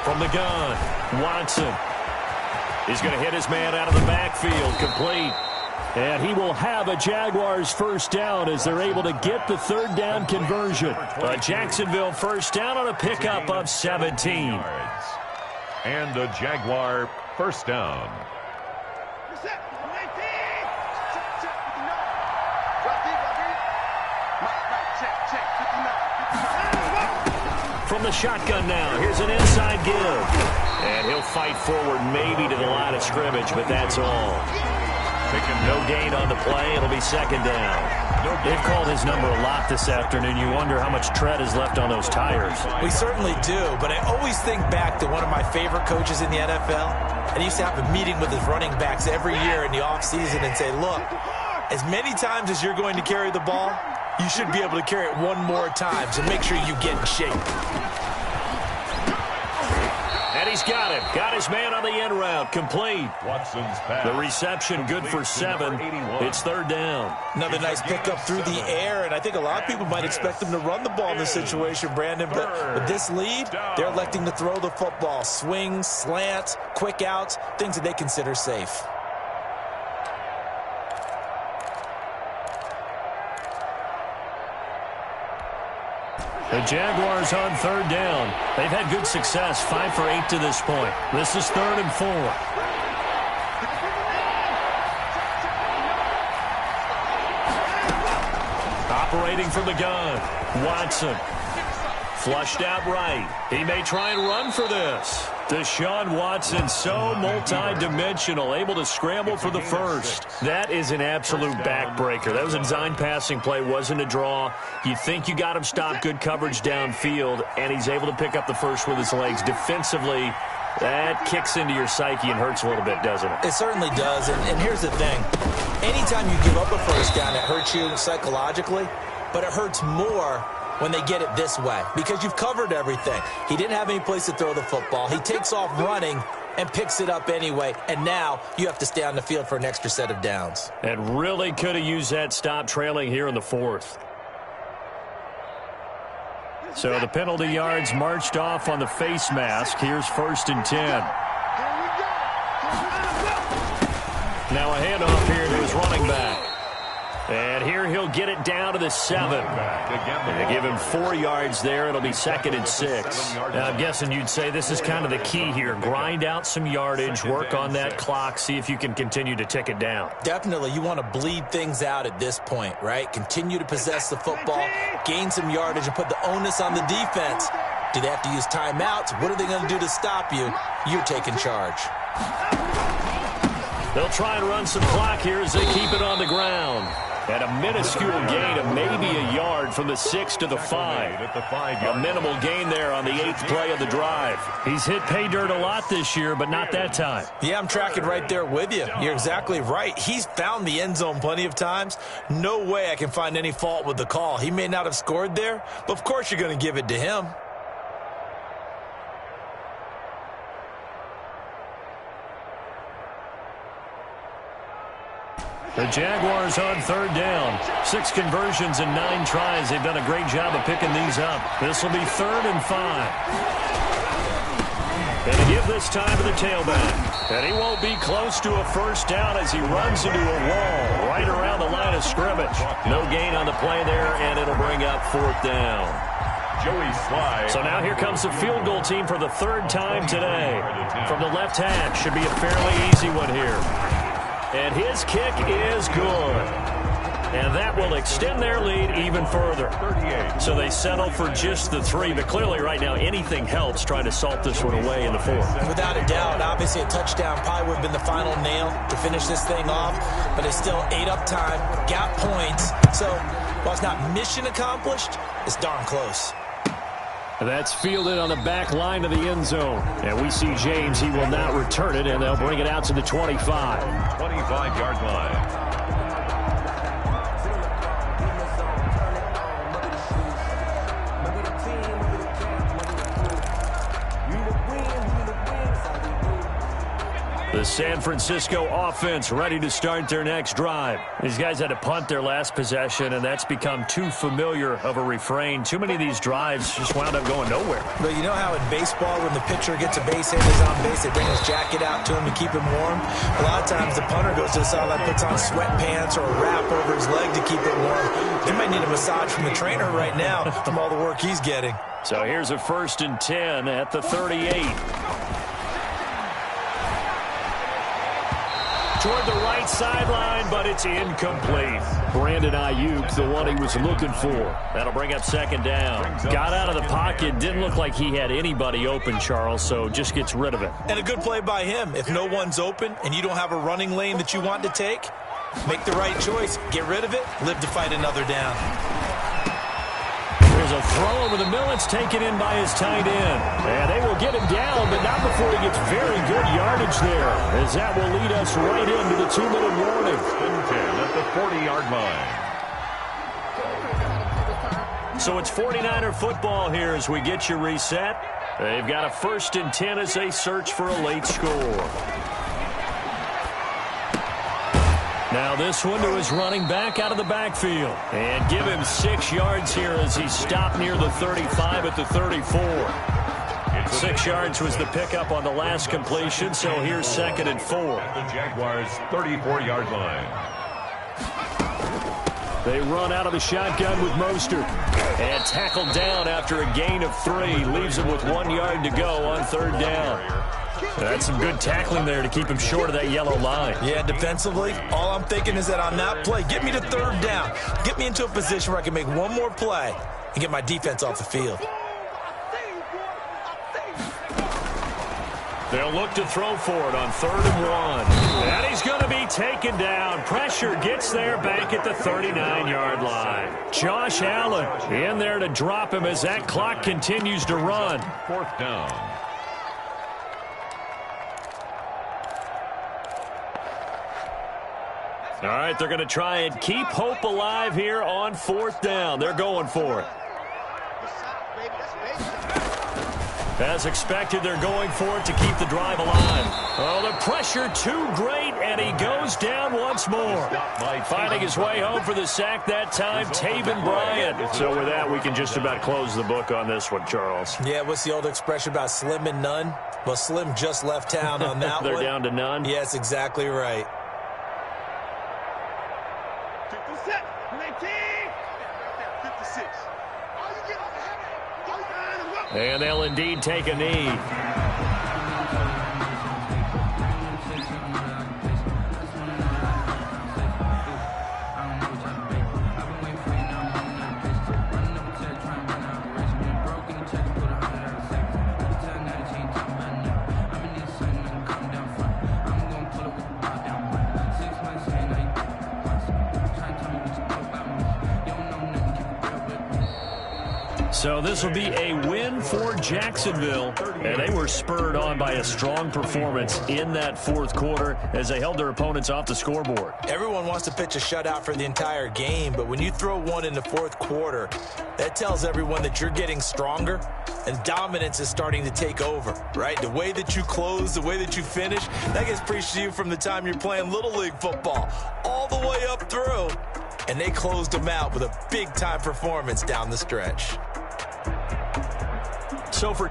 From the gun, Watson. He's going to hit his man out of the backfield, complete. And he will have a Jaguars first down as they're able to get the third down conversion. A Jacksonville first down on a pickup of 17. And a Jaguar first down. From the shotgun now, here's an inside give. And he'll fight forward maybe to the line of scrimmage, but that's all. No gain on the play. It'll be second down. They've called his number a lot this afternoon. You wonder how much tread is left on those tires. We certainly do, but I always think back to one of my favorite coaches in the NFL. And he used to have a meeting with his running backs every year in the offseason and say, look, as many times as you're going to carry the ball, you should be able to carry it one more time, so make sure you get in shape. And he's got him. Got his man on the end route. Complete. Watson's pass. The reception good for 7. It's third down. Another nice pickup through the air, and I think a lot of people might expect him to run the ball in this situation, Brandon, but with this lead, they're electing to throw the football. Swings, slants, quick outs, things that they consider safe. The Jaguars on third down. They've had good success, 5 for 8 to this point. This is 3rd and 4. Operating from the gun, Watson. Flushed out right. He may try and run for this. Deshaun Watson, so multi-dimensional, able to scramble for the first. That is an absolute backbreaker. That was a design passing play, wasn't a draw. You think you got him stopped, good coverage downfield, and he's able to pick up the first with his legs. Defensively, that kicks into your psyche and hurts a little bit, doesn't it? It certainly does, and here's the thing. Anytime you give up a first down, it hurts you psychologically, but it hurts more when they get it this way, because you've covered everything. He didn't have any place to throw the football. He takes off running and picks it up anyway, and now you have to stay on the field for an extra set of downs. And really could have used that stop trailing here in the 4th. So the penalty yards marched off on the face mask. Here's 1st and 10. Now a handoff here to his running back. And here he'll get it down to the 7. They give him 4 yards there. It'll be 2nd and 6. Now, I'm guessing you'd say this is kind of the key here. Grind out some yardage, work on that clock, see if you can continue to tick it down. Definitely. You want to bleed things out at this point, right? Continue to possess the football, gain some yardage, and put the onus on the defense. Do they have to use timeouts? What are they going to do to stop you? You're taking charge. They'll try and run some clock here as they keep it on the ground. And a minuscule gain of maybe a yard from the 6 to the 5. A minimal gain there on the 8th play of the drive. He's hit pay dirt a lot this year, but not that time. Yeah, I'm tracking right there with you. You're exactly right. He's found the end zone plenty of times. No way I can find any fault with the call. He may not have scored there, but of course you're going to give it to him. The Jaguars on third down. 6 conversions and 9 tries. They've done a great job of picking these up. This will be 3rd and 5. And to give this time to the tailback. And he won't be close to a first down as he runs into a wall right around the line of scrimmage. No gain on the play there, and it'll bring up 4th down. Joey Sly. So now here comes the field goal team for the 3rd time today. From the left hash. Should be a fairly easy one here. And his kick is good. And that will extend their lead even further. 38. So they settle for just the 3, but clearly right now anything helps trying to salt this one away in the 4th. Without a doubt, obviously a touchdown probably would have been the final nail to finish this thing off, but it's still ate up time, got points. So while it's not mission accomplished, it's darn close. That's fielded on the back line of the end zone. And we see James, he will not return it, and they'll bring it out to the 25. 25-yard line. The San Francisco offense ready to start their next drive. These guys had to punt their last possession, and that's become too familiar of a refrain. Too many of these drives just wound up going nowhere. But you know how in baseball, when the pitcher gets a base hit, is on base, they bring his jacket out to him to keep him warm. A lot of times the punter goes to the sideline, puts on sweatpants or a wrap over his leg to keep it warm. He might need a massage from the trainer right now from all the work he's getting. So here's a 1st and 10 at the 38. Toward the right sideline, but it's incomplete. Brandon Ayuk, the one he was looking for. That'll bring up 2nd down. Got out of the pocket. Didn't look like he had anybody open, Charles, so just gets rid of it. And a good play by him. If no one's open and you don't have a running lane that you want to take, make the right choice. Get rid of it. Live to fight another down. There's a throw over the middle. It's taken in by his tight end. And they will get him down, but not before he gets very good yardage there, as that will lead us right into the 2-minute warning. 10 at the 40-yard line. So it's 49er football here as we get you reset. They've got a 1st and 10 as they search for a late score. Now this one to his running back out of the backfield. And give him 6 yards here as he stopped near the 35 at the 34. 6 yards was the pickup on the last completion, so here's 2nd and 4. At the Jaguars' 34-yard line. They run out of the shotgun with Mostert. And tackled down after a gain of 3. Leaves him with 1 yard to go on 3rd down. That's some good tackling there to keep him short of that yellow line. Yeah, defensively, all I'm thinking is that on that play, get me to 3rd down. Get me into a position where I can make one more play and get my defense off the field. They'll look to throw for it on 3rd and 1. And he's going to be taken down. Pressure gets there back at the 39-yard line. Josh Allen in there to drop him as that clock continues to run. 4th down. All right, they're going to try and keep hope alive here on 4th down. They're going for it. As expected, they're going for it to keep the drive alive. Oh, the pressure too great, and he goes down once more. Finding his way home for the sack that time, Taven Bryant. So with that, we can just about close the book on this one, Charles. Yeah, what's the old expression about slim and none? Well, Slim just left town on that one. They're down to none? Yes, exactly right. And they'll indeed take a knee. So this will be a win for Jacksonville, and they were spurred on by a strong performance in that 4th quarter as they held their opponents off the scoreboard. Everyone wants to pitch a shutout for the entire game, but when you throw one in the 4th quarter, that tells everyone that you're getting stronger and dominance is starting to take over, right? The way that you close, the way that you finish, that gets preached to you from the time you're playing Little League football all the way up through, and they closed them out with a big-time performance down the stretch. So for